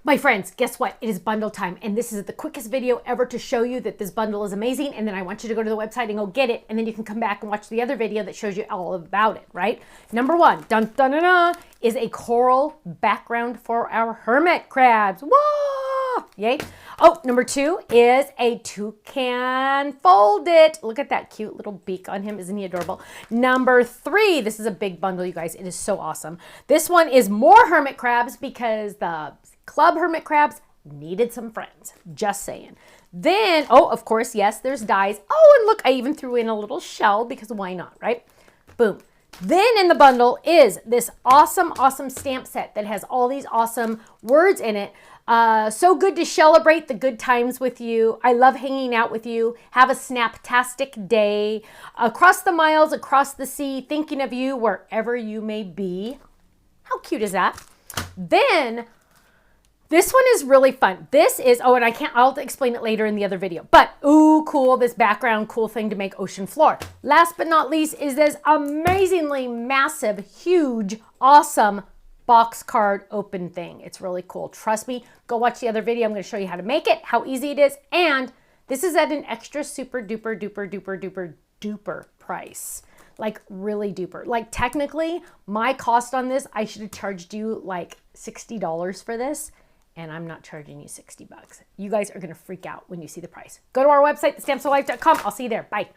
My friends, guess what? It is bundle time, and this is the quickest video ever to show you that this bundle is amazing, and then I want you to go to the website and go get it, and then you can come back and watch the other video that shows you all about it, right? Number one, dun dun dun dun, is a coral background for our hermit crabs. Whoa! Yay. Oh, number two is a Toucan Fold-it. Look at that cute little beak on him. Isn't he adorable? Number three, this is a big bundle, you guys. It is so awesome. This one is more hermit crabs because the club hermit crabs needed some friends. Just saying. Then, oh, of course, yes, there's dies. Oh, and look, I even threw in a little shell because why not, right? Boom. Then in the bundle is this awesome, awesome stamp set that has all these awesome words in it. So good to celebrate the good times with you. I love hanging out with you. Have a snaptastic day. Across the miles, across the sea, thinking of you wherever you may be. How cute is that? Then this one is really fun. This is, oh, and I'll explain it later in the other video. But, ooh, cool, this background, cool thing to make ocean floor. Last but not least is this amazingly massive, huge, awesome box card open thing. It's really cool. Trust me, go watch the other video. I'm going to show you how to make it, how easy it is. And this is at an extra super duper, duper, duper, duper, duper price. Like really duper. Like technically, my cost on this, I should have charged you like $60 for this. And I'm not charging you 60 bucks. You guys are gonna freak out when you see the price. Go to our website, thestampsoflife.com. I'll see you there. Bye.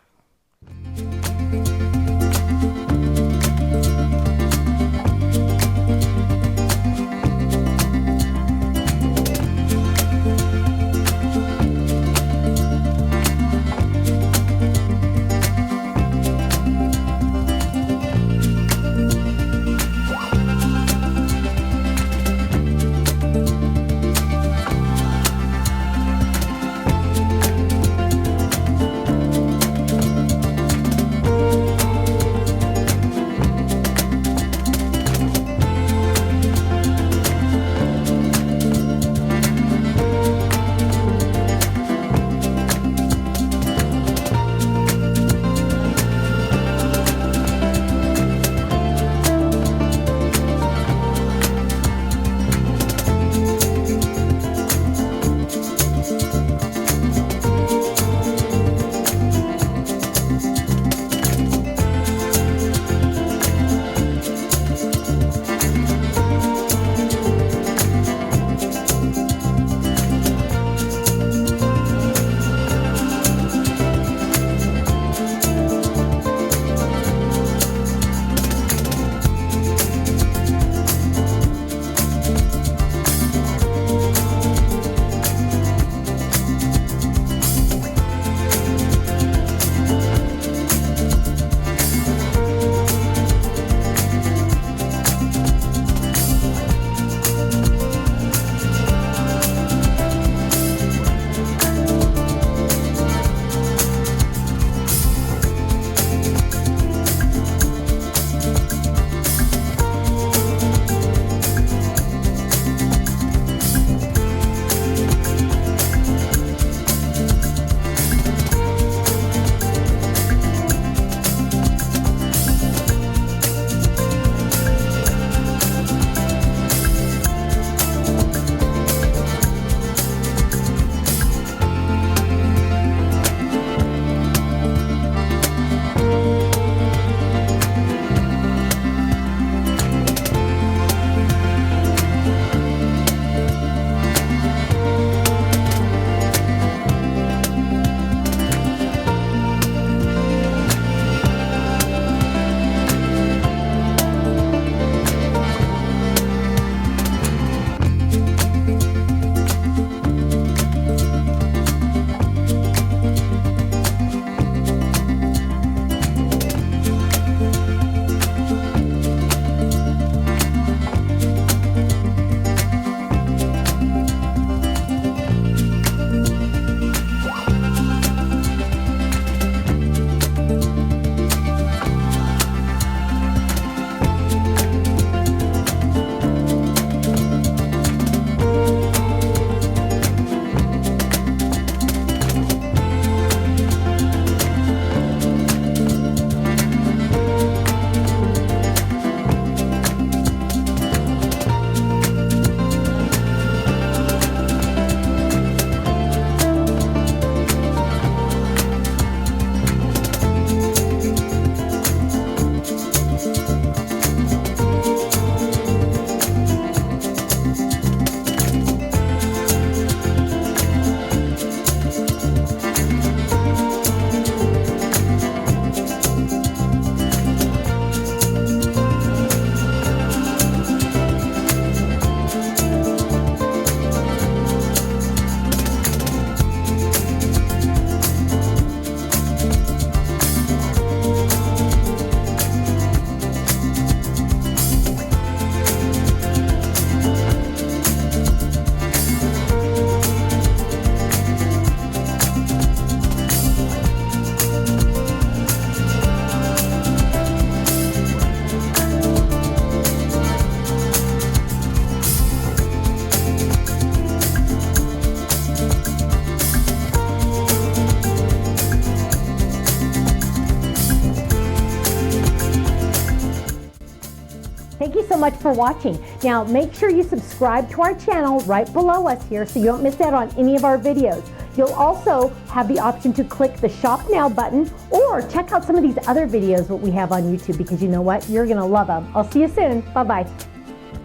so much for watching. Now, make sure you subscribe to our channel right below us here so you don't miss out on any of our videos. You'll also have the option to click the Shop Now button or check out some of these other videos that we have on YouTube, because you know what? You're going to love them. I'll see you soon. Bye-bye.